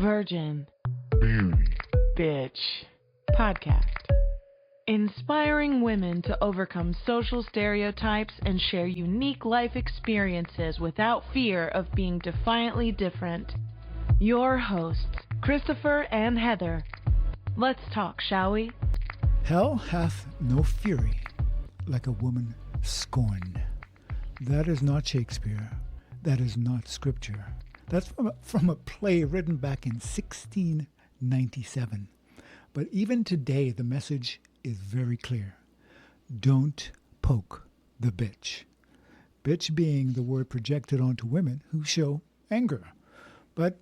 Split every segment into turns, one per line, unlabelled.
Virgin. Bitch. Podcast. Inspiring women to overcome social stereotypes and share unique life experiences without fear of being defiantly different. Your hosts, Christopher and Heather. Let's talk, shall we?
Hell hath no fury like a woman scorned. That is not Shakespeare. That is not scripture. That's from a play written back in 1697. But even today, the message is very clear. Don't poke the bitch. Bitch being the word projected onto women who show anger. But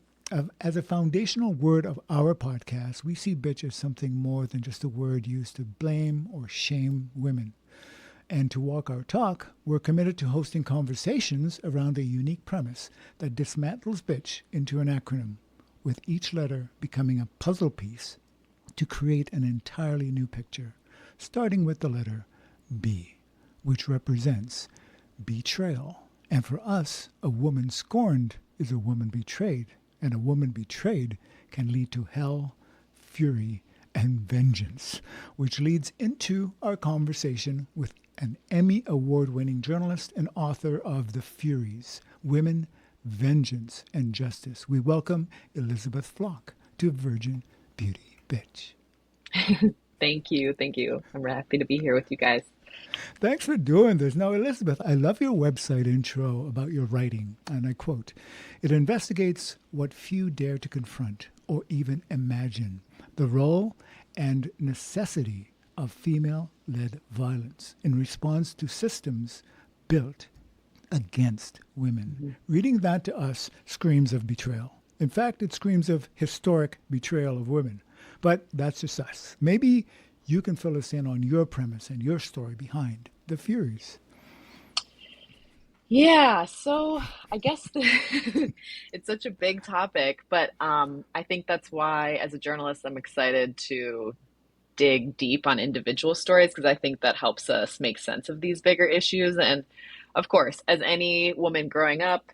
as a foundational word of our podcast, we see bitch as something more than just a word used to blame or shame women. And to walk our talk, we're committed to hosting conversations around a unique premise that dismantles bitch into an acronym, with each letter becoming a puzzle piece to create an entirely new picture, starting with the letter B, which represents betrayal. And for us, a woman scorned is a woman betrayed, and a woman betrayed can lead to hell, fury, and vengeance, which leads into our conversation with an Emmy Award-winning journalist and author of The Furies, Women, Vengeance, and Justice. We welcome Elizabeth Flock to Virgin Beauty Bitch.
Thank you. I'm happy to be here with you guys.
Thanks for doing this. Now, Elizabeth, I love your website intro about your writing, and I quote, "It investigates what few dare to confront or even imagine, the role and necessity of female-led violence in response to systems built against women." Mm-hmm. Reading that to us screams of betrayal. In fact, it screams of historic betrayal of women. But that's just us. Maybe you can fill us in on your premise and your story behind The Furies.
Yeah, so I guess it's such a big topic, but I think that's why, as a journalist, I'm excited to dig deep on individual stories, because I think that helps us make sense of these bigger issues. And of course, as any woman growing up,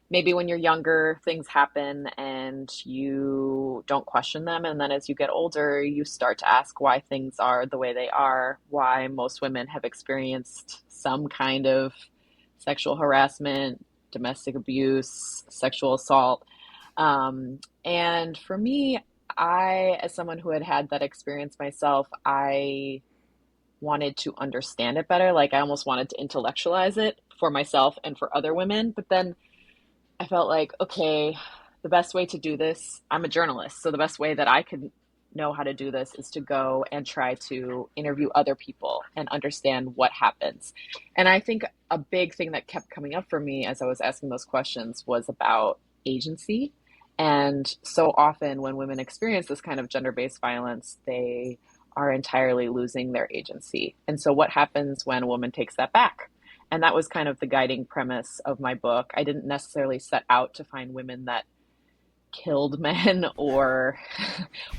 maybe when you're younger, things happen and you don't question them. And then as you get older, you start to ask why things are the way they are, why most women have experienced some kind of sexual harassment, domestic abuse, sexual assault. And for me, as someone who had that experience myself, I wanted to understand it better. Like, I almost wanted to intellectualize it for myself and for other women. But then I felt like, okay, the best way to do this, I'm a journalist, so the best way that I could know how to do this is to go and try to interview other people and understand what happens. And I think a big thing that kept coming up for me as I was asking those questions was about agency. And so often when women experience this kind of gender-based violence, they are entirely losing their agency. And so what happens when a woman takes that back? And that was kind of the guiding premise of my book. I didn't necessarily set out to find women that killed men or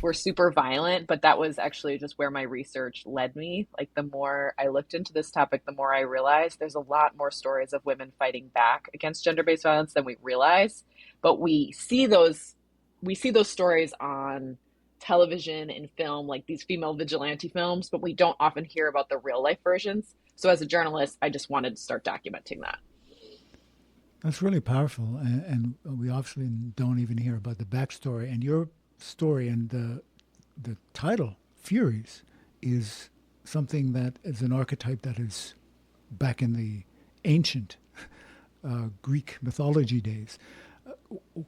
were super violent, but that was actually just where my research led me. Like, the more I looked into this topic, the more I realized there's a lot more stories of women fighting back against gender-based violence than we realize. But we see those stories on television and film, like these female vigilante films, but we don't often hear about the real life versions. So as a journalist, I just wanted to start documenting that.
That's really powerful. And we obviously don't even hear about the backstory. And your story and the title, Furies, is something that is an archetype that is back in the ancient Greek mythology days.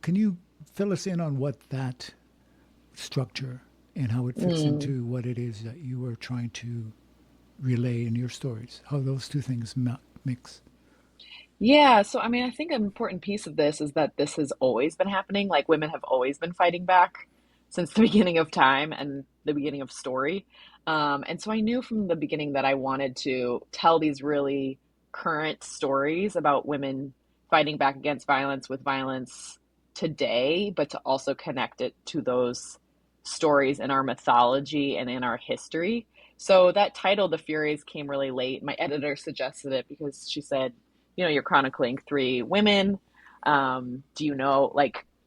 Can you fill us in on what that structure and how it fits into what it is that you were trying to relay in your stories, how those two things mix?
Yeah, so I mean, I think an important piece of this is that this has always been happening. Like, women have always been fighting back since the beginning of time and the beginning of story. And so I knew from the beginning that I wanted to tell these really current stories about women fighting back against violence with violence today, but to also connect it to those stories in our mythology and in our history. So that title, The Furies, came really late. My editor suggested it because she said, you're chronicling 3 women. Do you know,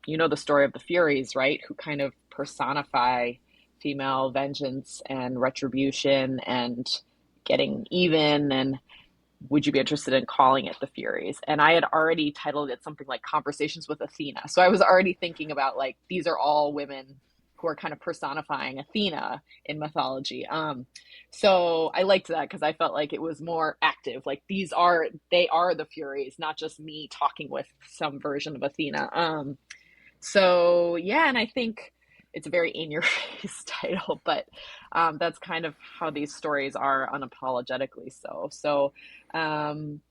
you know the story of the Furies, right? Who kind of personify female vengeance and retribution and getting even. And would you be interested in calling it the Furies? And I had already titled it something like Conversations with Athena. So I was already thinking about like, these are all women who are kind of personifying Athena in mythology. So I liked that because I felt like it was more active. Like they are the Furies, not just me talking with some version of Athena. So yeah, and I think it's a very in your face title, but that's kind of how these stories are unapologetically so. So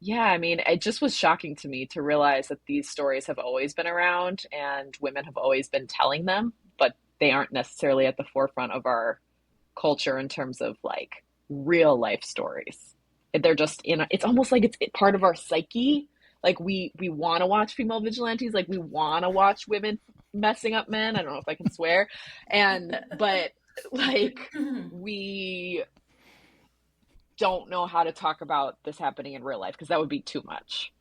yeah, I mean, it just was shocking to me to realize that these stories have always been around and women have always been telling them, but they aren't necessarily at the forefront of our culture in terms of like real life stories. They're just it's almost like it's part of our psyche. Like we want to watch female vigilantes, like we want to watch women messing up men. I don't know if I can swear. But like we don't know how to talk about this happening in real life because that would be too much.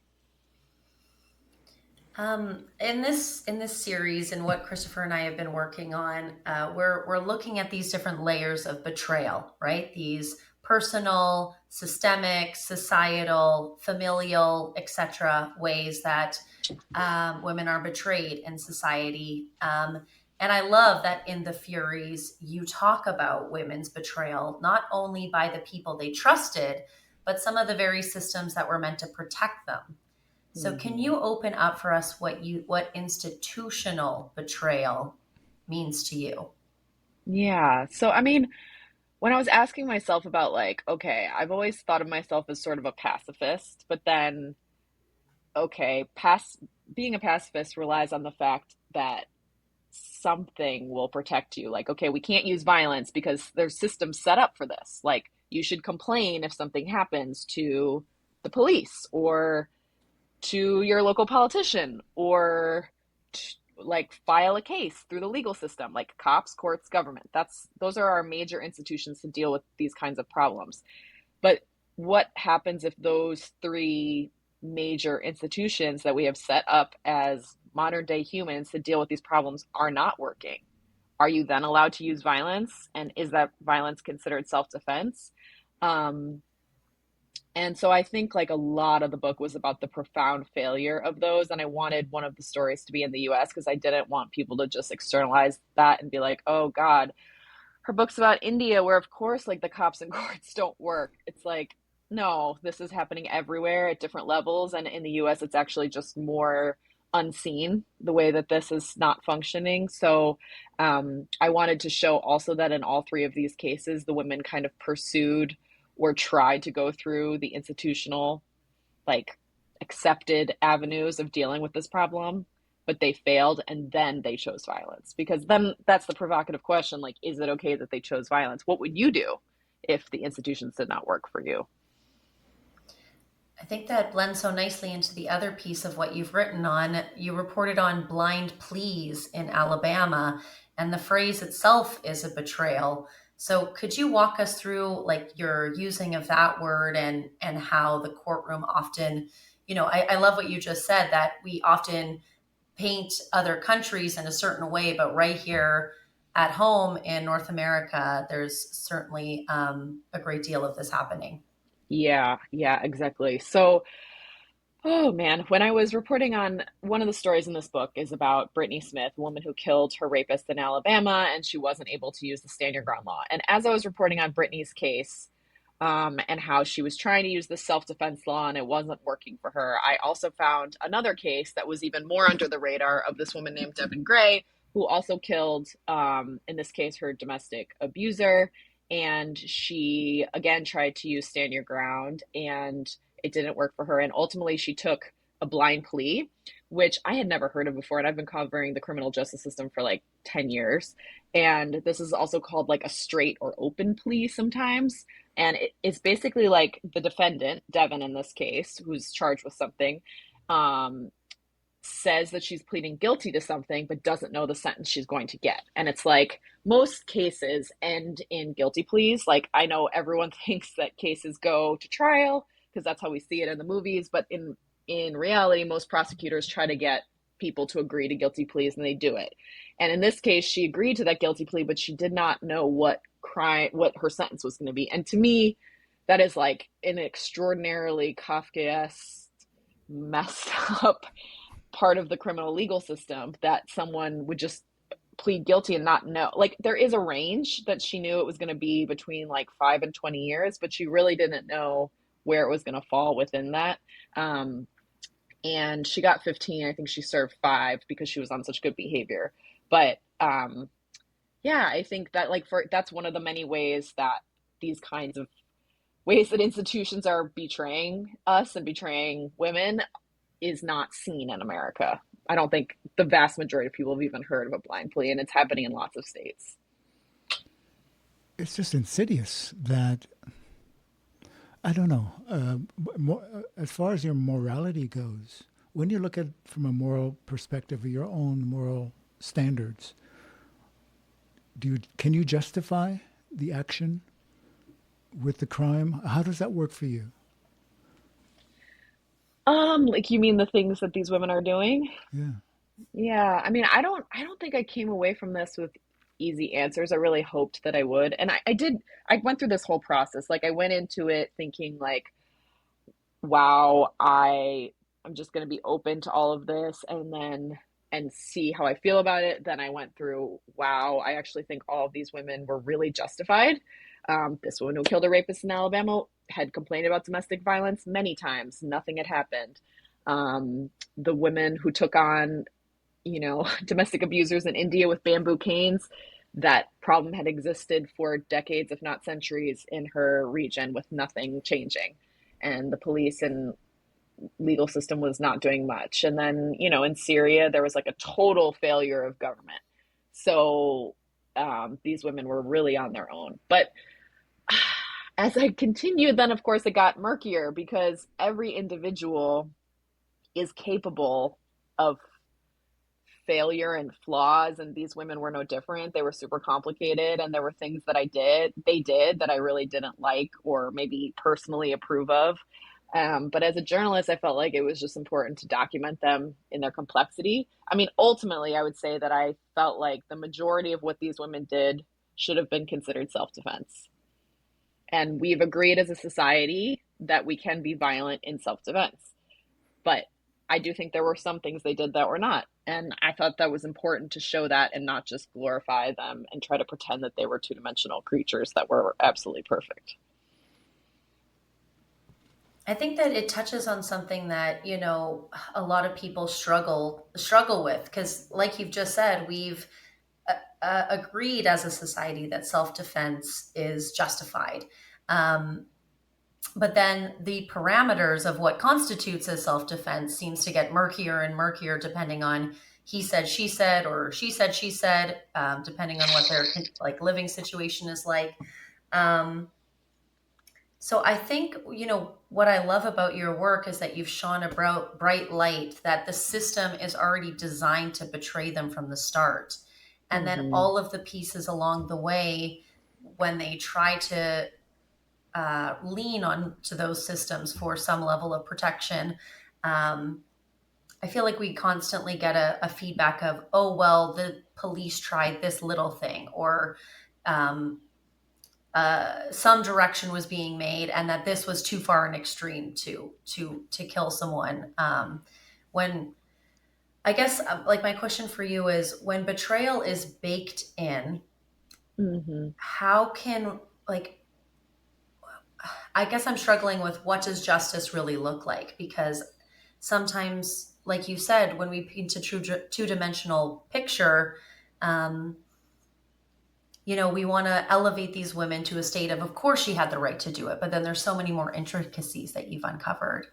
In this series and what Christopher and I have been working on, we're looking at these different layers of betrayal, right? These personal, systemic, societal, familial, etc. ways that women are betrayed in society. And I love that in the Furies, you talk about women's betrayal, not only by the people they trusted, but some of the very systems that were meant to protect them. So can
Mm-hmm.
you open up for us what institutional betrayal means to you?
Yeah. So, I mean, when I was asking myself about like, okay, I've always thought of myself as sort of a pacifist, but then, okay, being a pacifist relies on the fact that something will protect you. Like, okay, we can't use violence because there's systems set up for this. Like, you should complain if something happens to the police or to your local politician or like file a case through the legal system, like cops, courts, government. Those are our major institutions to deal with these kinds of problems. But what happens if those three major institutions that we have set up as modern day humans to deal with these problems are not working? Are you then allowed to use violence? And is that violence considered self defense? Um, and so I think like a lot of the book was about the profound failure of those. And I wanted one of the stories to be in the US because I didn't want people to just externalize that and be like, oh God, her book's about India, where of course like the cops and courts don't work. It's like, no, this is happening everywhere at different levels. And in the US, it's actually just more unseen the way that this is not functioning. So I wanted to show also that in all three of these cases, the women kind of pursued or tried to go through the institutional, like accepted avenues of dealing with this problem, but they failed and then they chose violence. Because then that's the provocative question, like, is it okay that they chose violence? What would you do if the institutions did not work for you?
I think that blends so nicely into the other piece of what you've written on. You reported on blind pleas in Alabama, and the phrase itself is a betrayal. So could you walk us through like your using of that word and how the courtroom often, I love what you just said, that we often paint other countries in a certain way, but right here at home in North America, there's certainly a great deal of this happening.
Yeah, yeah, exactly. So, oh man, when I was reporting on one of the stories in this book is about Brittany Smith, a woman who killed her rapist in Alabama, and she wasn't able to use the stand your ground law. And as I was reporting on Brittany's case, and how she was trying to use the self-defense law and it wasn't working for her, I also found another case that was even more under the radar of this woman named Devin Gray, who also killed, in this case, her domestic abuser. And she again tried to use stand your ground and it didn't work for her. And ultimately, she took a blind plea, which I had never heard of before. And I've been covering the criminal justice system for like 10 years. And this is also called like a straight or open plea sometimes. And it's basically like the defendant, Devin in this case, who's charged with something, um, says that she's pleading guilty to something, but doesn't know the sentence she's going to get. And it's like most cases end in guilty pleas. Like I know everyone thinks that cases go to trial because that's how we see it in the movies, but in reality, most prosecutors try to get people to agree to guilty pleas, and they do it. And in this case, she agreed to that guilty plea, but she did not know what her sentence was going to be. And to me, that is like an extraordinarily Kafkaesque, messed up part of the criminal legal system, that someone would just plead guilty and not know. Like, there is a range that she knew it was going to be between like 5 and 20 years, but she really didn't know where it was going to fall within that. And she got 15. I think she served 5 because she was on such good behavior. But yeah, I think that that's one of the many ways that these kinds of ways that institutions are betraying us and betraying women is not seen in America. I don't think the vast majority of people have even heard of a blind plea, and it's happening in lots of states.
It's just insidious that, I don't know, as far as your morality goes, when you look at it from a moral perspective of your own moral standards, can you justify the action with the crime? How does that work for you?
Like, you mean the things that these women are doing?
Yeah.
Yeah, I mean, I don't think I came away from this with easy answers. I really hoped that I would. And I went through this whole process. Like, I went into it thinking like, wow, I'm just going to be open to all of this and see how I feel about it. Then I went through, wow, I actually think all of these women were really justified. This woman who killed a rapist in Alabama had complained about domestic violence many times. Nothing had happened. The women who took on, domestic abusers in India with bamboo canes, that problem had existed for decades, if not centuries, in her region with nothing changing. And the police and legal system was not doing much. And then, in Syria, there was like a total failure of government. So these women were really on their own. But as I continued, then of course it got murkier, because every individual is capable of failure and flaws, and these women were no different. They were super complicated, and there were things that they did that I really didn't like or maybe personally approve of. But as a journalist, I felt like it was just important to document them in their complexity. I mean, ultimately, I would say that I felt like the majority of what these women did should have been considered self-defense. And we've agreed as a society that we can be violent in self-defense. But I do think there were some things they did that were not. And I thought that was important to show that and not just glorify them and try to pretend that they were two-dimensional creatures that were absolutely perfect.
I think that it touches on something that, a lot of people struggle with, because like you've just said, we've agreed as a society that self-defense is justified. But then the parameters of what constitutes as self-defense seems to get murkier and murkier depending on he said, she said, or she said, depending on what their living situation is like. So I think, what I love about your work is that you've shone a bright light that the system is already designed to betray them from the start. And then all of the pieces along the way, when they try to lean on to those systems for some level of protection, I feel like we constantly get a feedback of, oh, well, the police tried this little thing, or some direction was being made, and that this was too far an extreme to kill someone. When I guess my question for you is, when betrayal is baked in, how can I guess I'm struggling with, what does justice really look like? Because sometimes, like you said, when we paint a true two-dimensional picture, we want to elevate these women to a state of course she had the right to do it, but then there's so many more intricacies that you've uncovered.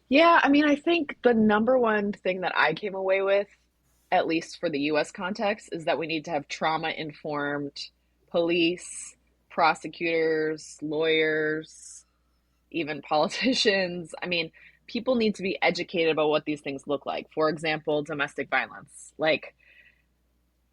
Yeah, I mean, I think the number one thing that I came away with, at least for the US context, is that we need to have trauma-informed police, prosecutors, lawyers, even politicians. I mean, people need to be educated about what these things look like. For example, domestic violence.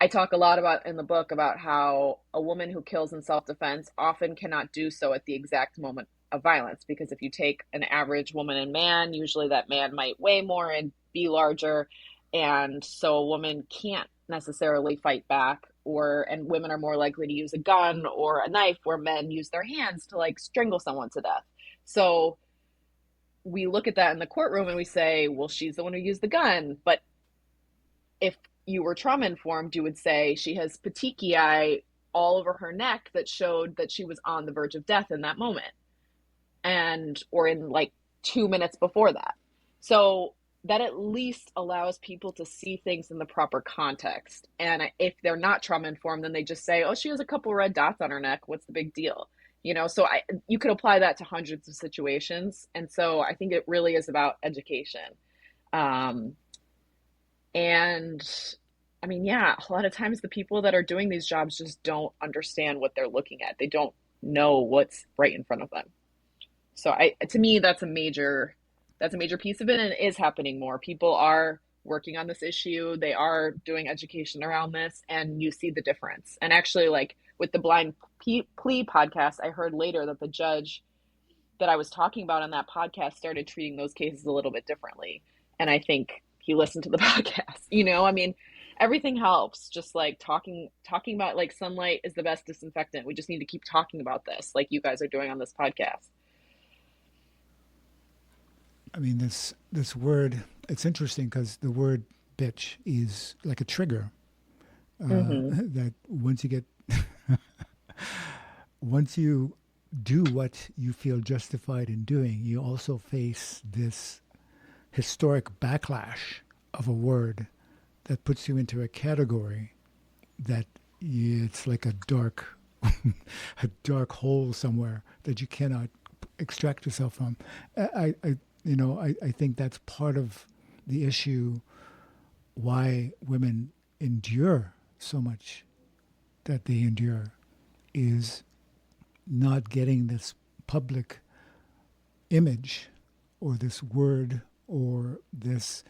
I talk a lot about in the book about how a woman who kills in self-defense often cannot do so at the exact moment of violence, because if you take an average woman and man, usually that man might weigh more and be larger. And so a woman can't necessarily fight back, and women are more likely to use a gun or a knife, where men use their hands to like strangle someone to death. So we look at that in the courtroom and we say, well, she's the one who used the gun. But if you were trauma informed, you would say she has petechiae all over her neck that showed that she was on the verge of death in that moment, or in like 2 minutes before that. So that at least allows people to see things in the proper context. And if they're not trauma informed, then they just say, oh, she has a couple red dots on her neck, what's the big deal? So you could apply that to hundreds of situations. And so I think it really is about education. And I mean, yeah, a lot of times the people that are doing these jobs just don't understand what they're looking at. They don't know what's right in front of them. So to me, that's a major piece of it, and it is happening more. People are working on this issue. They are doing education around this, and you see the difference. And actually, like with the blind plea podcast, I heard later that the judge that I was talking about on that podcast started treating those cases a little bit differently. And I think he listened to the podcast. I mean, everything helps. Just like talking about, like, sunlight is the best disinfectant. We just need to keep talking about this, like you guys are doing on this podcast.
I mean, this word, it's interesting because the word bitch is like a trigger that once you do what you feel justified in doing, you also face this historic backlash of a word that puts you into a category that it's like a dark hole somewhere that you cannot extract yourself from. I think that's part of the issue why women endure so much that they endure, is not getting this public image or this word or this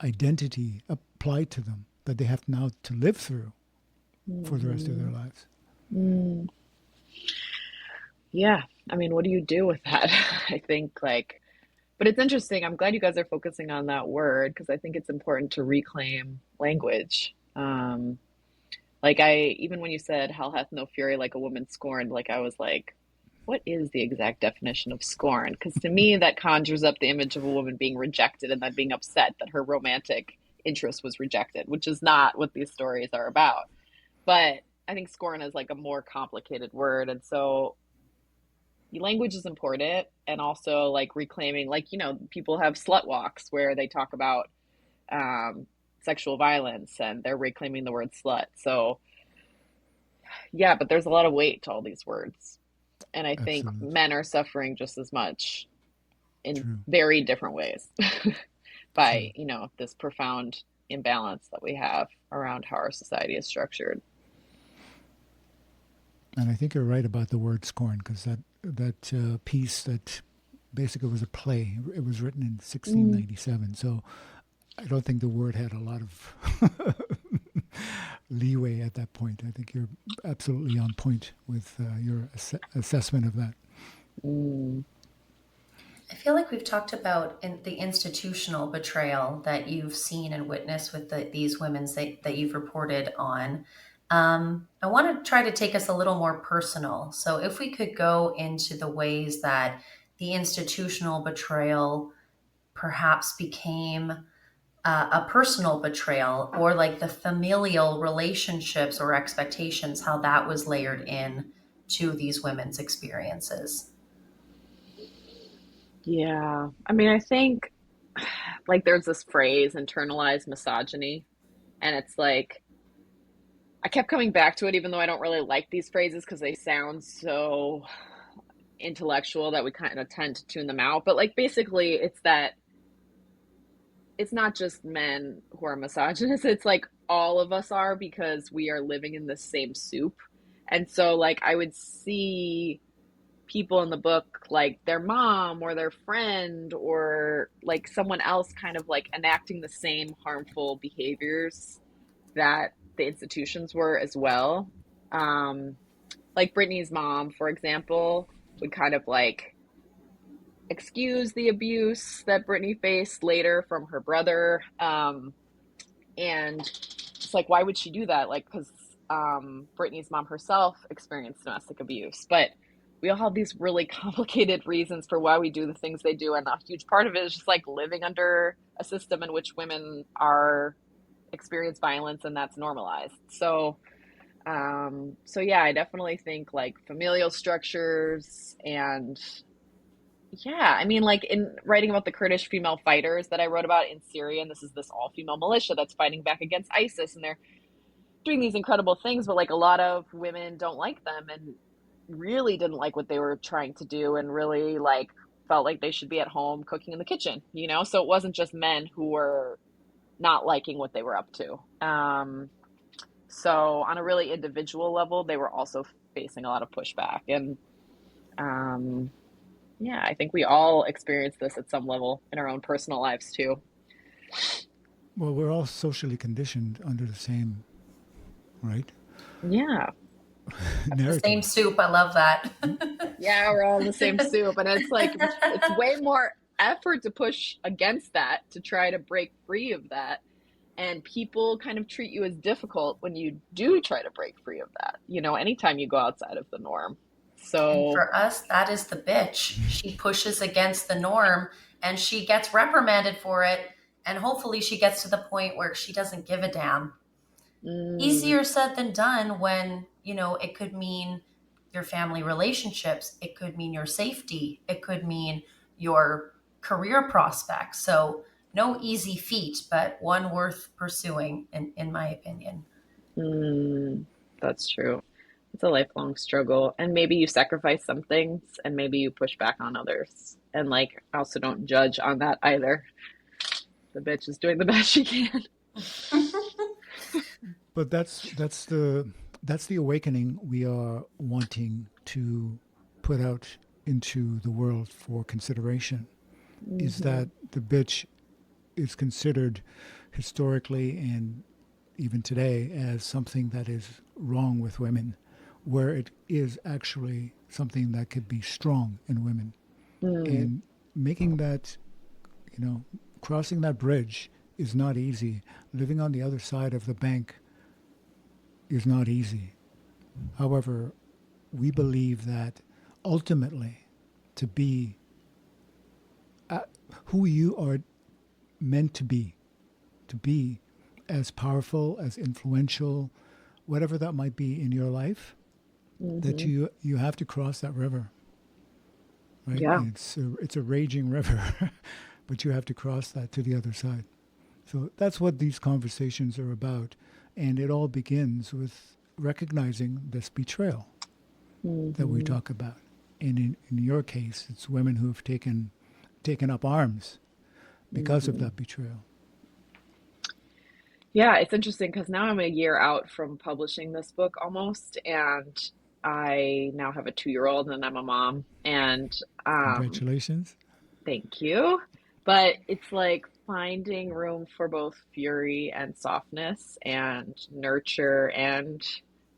identity applied to them that they have now to live through for the rest of their lives.
Yeah. I mean, what do you do with that? I think but it's interesting. I'm glad you guys are focusing on that word, because I think it's important to reclaim language. Even when you said hell hath no fury like a woman scorned, I was like, what is the exact definition of scorn? Because to me, that conjures up the image of a woman being rejected and then being upset that her romantic interest was rejected, which is not what these stories are about. But I think scorn is like a more complicated word. And so language is important, and also like reclaiming, people have slut walks where they talk about sexual violence, and they're reclaiming the word slut. So yeah, but there's a lot of weight to all these words. And I think
Absolutely.
men are suffering just as much in
True.
very different ways by, this profound imbalance that we have around how our society is structured.
And I think you're right about the word scorn, because that piece that basically was a play. It was written in 1697. So I don't think the word had a lot of leeway at that point. I think you're absolutely on point with your assessment of that.
I feel like we've talked about the institutional betrayal that you've seen and witnessed with these women that you've reported on. I want to try to take us a little more personal. So if we could go into the ways that the institutional betrayal perhaps became a personal betrayal, or like the familial relationships or expectations, how that was layered in to these women's experiences.
Yeah. I mean, I think there's this phrase, internalized misogyny, and it's like, I kept coming back to it, even though I don't really like these phrases because they sound so intellectual that we kind of tend to tune them out. But basically it's that it's not just men who are misogynist. It's like all of us are, because we are living in the same soup. And so I would see people in the book, like their mom or their friend or someone else kind of enacting the same harmful behaviors that the institutions were as well. Brittany's mom, for example, would kind of excuse the abuse that Brittany faced later from her brother. And it's like, why would she do that? Like, because Brittany's mom herself experienced domestic abuse. But we all have these really complicated reasons for why we do the things they do. And a huge part of it is just like living under a system in which women are experience violence and that's normalized. So yeah, I definitely think like familial structures and yeah, I mean, like in writing about the Kurdish female fighters that I wrote about in Syria, and this is this all-female militia that's fighting back against ISIS, and they're doing these incredible things, but like a lot of women don't like them and really didn't like what they were trying to do and really like felt like they should be at home cooking in the kitchen, you know? So it wasn't just men who were not liking what they were up to. So on a really individual level, they were also facing a lot of pushback. And yeah, I think we all experience this at some level in our own personal lives too.
Well, we're all socially conditioned under the same, right?
Yeah.
The same soup. I love that.
Yeah, we're all in the same soup. And it's like, it's way more effort to push against that, to try to break free of that. And people kind of treat you as difficult when you do try to break free of that, you know, anytime you go outside of the norm. So,
and for us, that is the bitch. She pushes against the norm and she gets reprimanded for it. And hopefully she gets to the point where she doesn't give a damn. Easier said than done when, you know, it could mean your family relationships. It could mean your safety. It could mean your career prospects. So no easy feat, but one worth pursuing, in my opinion.
that's true. It's a lifelong struggle. And maybe you sacrifice some things and maybe you push back on others. And like, also don't judge on that either. The bitch is doing the best she can.
But that's the awakening we are wanting to put out into the world for consideration. Is that the bitch is considered historically and even today as something that is wrong with women, where it is actually something that could be strong in women. And making that, you know, crossing that bridge is not easy. Living on the other side of the bank is not easy. However, we believe that ultimately to be who you are meant to be as powerful, as influential, whatever that might be in your life, that you have to cross that river. Right?
Yeah.
It's a raging river, but you have to cross that to the other side. So that's what these conversations are about. And it all begins with recognizing this betrayal that we talk about. And in your case, it's women who have taken up arms because of that betrayal.
Yeah, it's interesting because now I'm a year out from publishing this book almost, and I now have a 2-year-old and I'm a mom. And
Congratulations.
thank you. But it's like finding room for both fury and softness and nurture and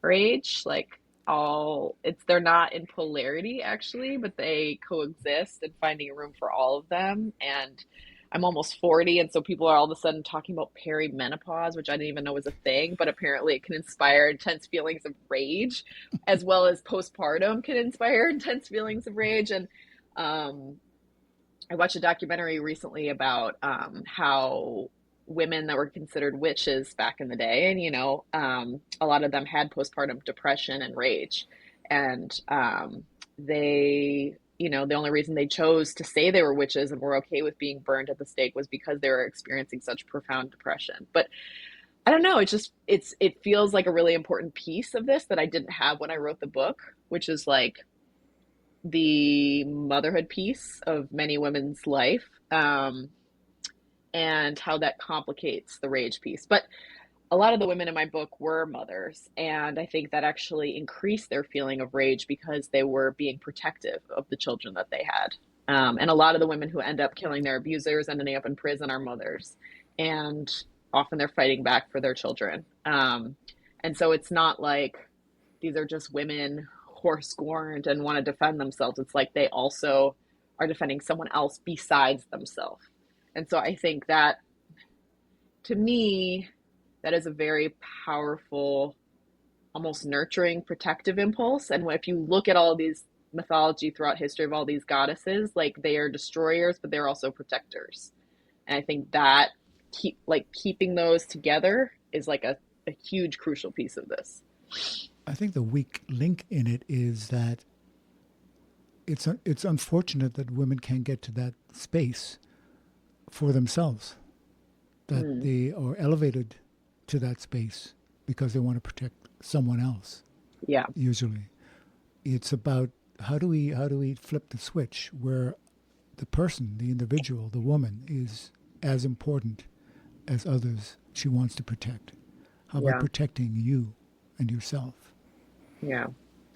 rage. Like they're not in polarity actually, but they coexist, and finding room for all of them. And I'm almost 40, and so people are all of a sudden talking about perimenopause, which I didn't even know was a thing, but apparently it can inspire intense feelings of rage, as well as postpartum can inspire intense feelings of rage. And I watched a documentary recently about how women that were considered witches back in the day, and you know, a lot of them had postpartum depression and rage, and they, you know, the only reason they chose to say they were witches and were okay with being burned at the stake was because they were experiencing such profound depression. But I don't know, it feels like a really important piece of this that I didn't have when I wrote the book, which is like the motherhood piece of many women's life, and how that complicates the rage piece. But a lot of the women in my book were mothers, and I think that actually increased their feeling of rage because they were being protective of the children that they had. And a lot of the women who end up killing their abusers and ending up in prison are mothers, and often they're fighting back for their children. And so it's not like these are just women who are scorned and want to defend themselves. It's like they also are defending someone else besides themselves. And so I think that, to me, that is a very powerful, almost nurturing, protective impulse. And if you look at all these mythology throughout history of all these goddesses, like, they are destroyers, but they're also protectors. And I think that keeping those together is like a huge crucial piece of this.
I think the weak link in it is that it's unfortunate that women can't get to that space for themselves, that they are elevated to that space because they want to protect someone else.
Yeah.
Usually it's about how do we flip the switch where the person, the individual, the woman is as important as others she wants to protect. How about protecting you and yourself?
Yeah,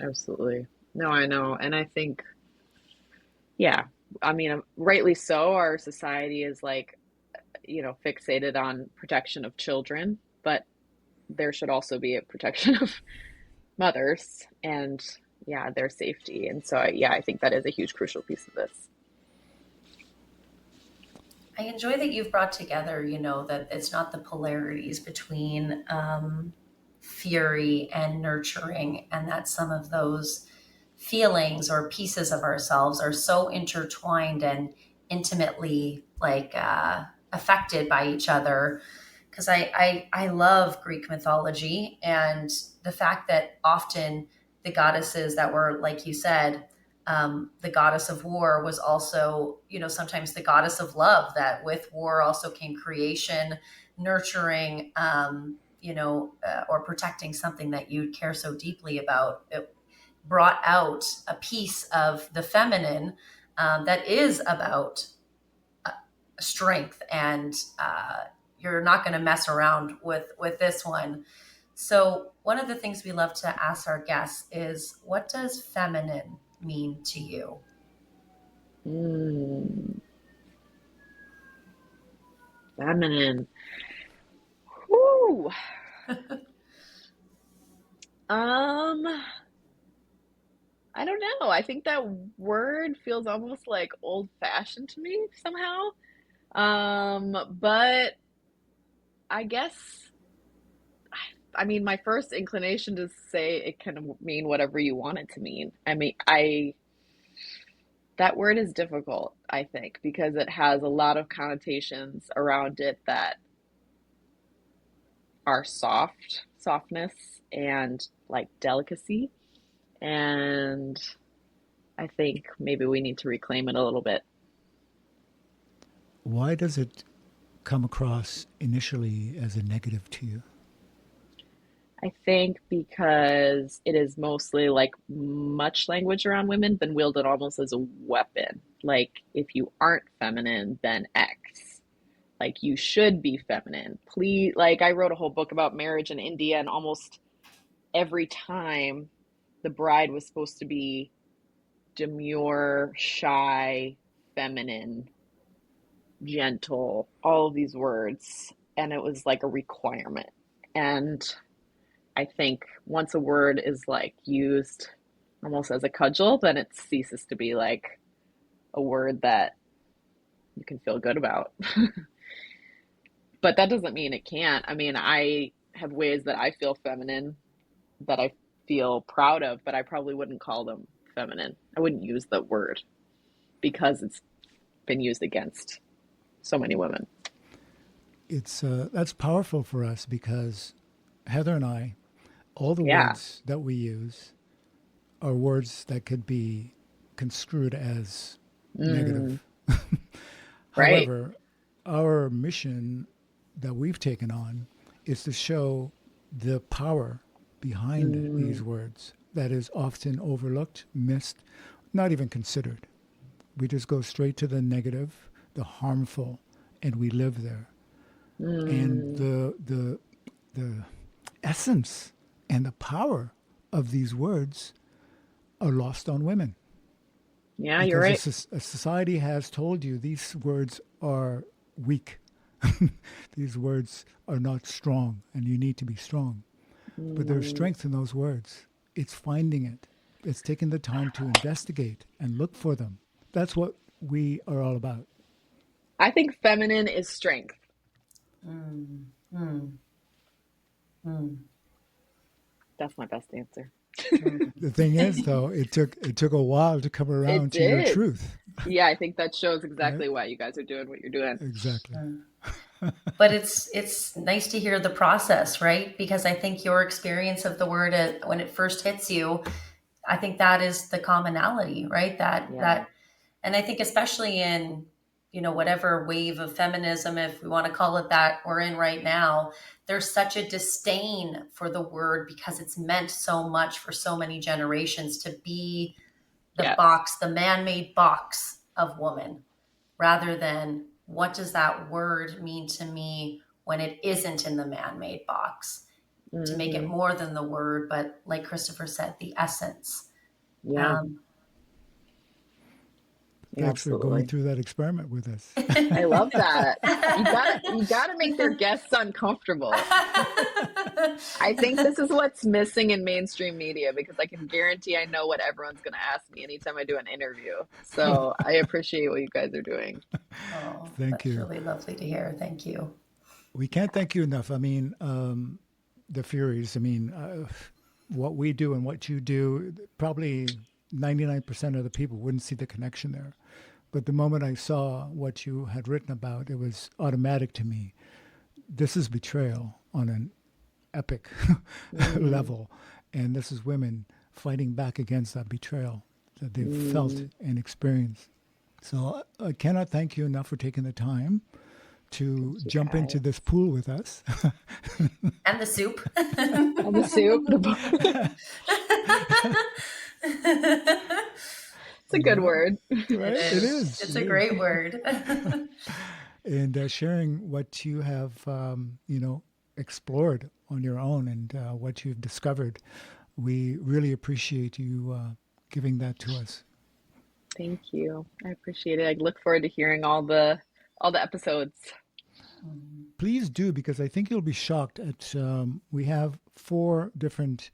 absolutely. No, I know. And I think, yeah, I mean, rightly so, our society is like, fixated on protection of children, but there should also be a protection of mothers and, their safety. And so, I think that is a huge crucial piece of this.
I enjoy that you've brought together, that it's not the polarities between fury and nurturing, and that some of those feelings or pieces of ourselves are so intertwined and intimately affected by each other. Because I love Greek mythology, and the fact that often the goddesses that were, like you said, the goddess of war was also, sometimes the goddess of love, that with war also came creation, nurturing, or protecting something that you care so deeply about. It brought out a piece of the feminine that is about strength, and you're not going to mess around with this one. So one of the things we love to ask our guests is, what does feminine mean to you?
Feminine. Whoo. I don't know. I think that word feels almost like old-fashioned to me somehow. But I guess, I mean, my first inclination to say it can mean whatever you want it to mean. I mean, that word is difficult, I think, because it has a lot of connotations around it that are softness and like delicacy. And I think maybe we need to reclaim it a little bit.
Why does it come across initially as a negative to you?
I think because it is mostly, like, much language around women been wielded almost as a weapon. Like, if you aren't feminine, then X. Like, you should be feminine. Please, like, I wrote a whole book about marriage in India, and almost every time the bride was supposed to be demure, shy, feminine, gentle, all of these words. And it was like a requirement. And I think once a word is like used almost as a cudgel, then it ceases to be like a word that you can feel good about. But that doesn't mean it can't. I mean, I have ways that I feel feminine that I feel proud of, but I probably wouldn't call them feminine. I wouldn't use the word because it's been used against so many women.
It's that's powerful for us because Heather and I, all the words that we use are words that could be construed as negative.
Right.
However, our mission that we've taken on is to show the power behind these words that is often overlooked, missed, not even considered. We just go straight to the negative, the harmful, and we live there. And the essence and the power of these words are lost on women.
Yeah, you're right.
Because a society has told you these words are weak. These words are not strong, and you need to be strong. But there's strength in those words. It's finding it. It's taking the time to investigate and look for them. That's what we are all about?
I think feminine is strength.
Mm, mm, mm,
That's my best answer.
mm.
The thing is, though, it took a while to come
It
around to your
did.
truth,
Yeah, I think that shows
right?
exactly why you guys are doing what you're doing.
Exactly.
But it's nice to hear the process, right? Because I think your experience of the word when it first hits you, I think that is the commonality, right?
Yeah.
And I think especially in, whatever wave of feminism, if we want to call it that, we're in right now, there's such a disdain for the word because it's meant so much for so many generations to be the
Yes.
box, the man-made box of woman, rather than what does that word mean to me when it isn't in the man-made box, to make it more than the word, but like Christopher said, the essence.
Yeah,
Thanks for going
absolutely.
through that experiment with us.
I love that. You gotta make their guests uncomfortable. I think this is what's missing in mainstream media because I can guarantee I know what everyone's gonna ask me anytime I do an interview. So I appreciate what you guys are doing.
Oh,
Thank
that's
you.
really lovely to hear. Thank you.
We can't thank you enough. I mean, the Furies. I mean, what we do and what you do, probably 99% of the people wouldn't see the connection there. But the moment I saw what you had written about, it was automatic to me. This is betrayal on an epic level. And this is women fighting back against that betrayal that they've felt and experienced. So I cannot thank you enough for taking the time to
Thank you,
jump into
guys.
this pool with us.
And the soup.
And the soup. It's a good word.
Right? It is.
It's
It
a
is.
great word.
And sharing what you have, explored on your own and what you've discovered. We really appreciate you giving that to us.
Thank you. I appreciate it. I look forward to hearing all the episodes.
Please do, because I think you'll be shocked at, we have 4 different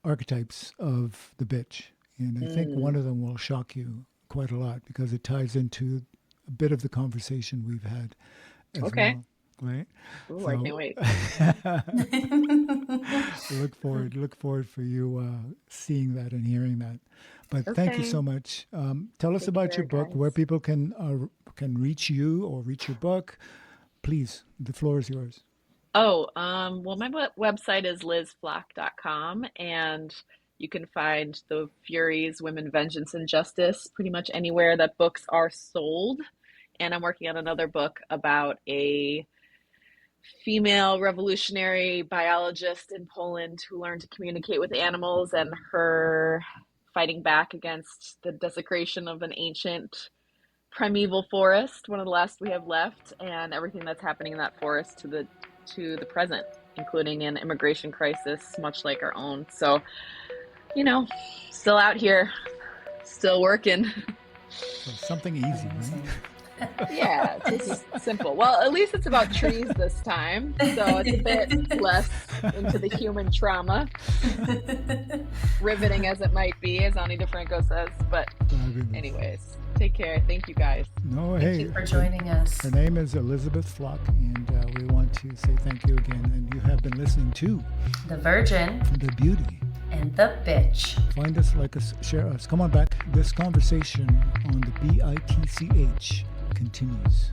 archetypes of the bitch. And I think one of them will shock you quite a lot because it ties into a bit of the conversation we've had as
Okay.
well. Right?
Ooh, I can't wait.
Look forward for you seeing that and hearing that. But thank you
Okay.
so much. Tell us
Take
about
care,
your book, where
guys.
people can reach you or reach your book. Please, the floor is yours.
Oh, well, my website is lizflock.com, and you can find the Furies, Women, Vengeance, and Justice pretty much anywhere that books are sold. And I'm working on another book about a female revolutionary biologist in Poland who learned to communicate with animals and her fighting back against the desecration of an ancient primeval forest, one of the last we have left, and everything that's happening in that forest to the present, including an immigration crisis, much like our own. So, still out here, still working.
So something easy, right?
Amazing.
Yeah, it's just simple. Well, at least it's about trees this time, so it's a bit less into the human trauma, riveting as it might be, as Ani DeFranco says. But
Fabulous.
anyways, take care. Thank you, guys.
No,
Thank
hey.
you for joining us.
Her name is Elizabeth Flock, and we want to say thank you again. And you have been listening to
The Virgin
The Beauty.
and the Bitch.
Find us, like us, share us. Come on back. This conversation on the BITCH continues.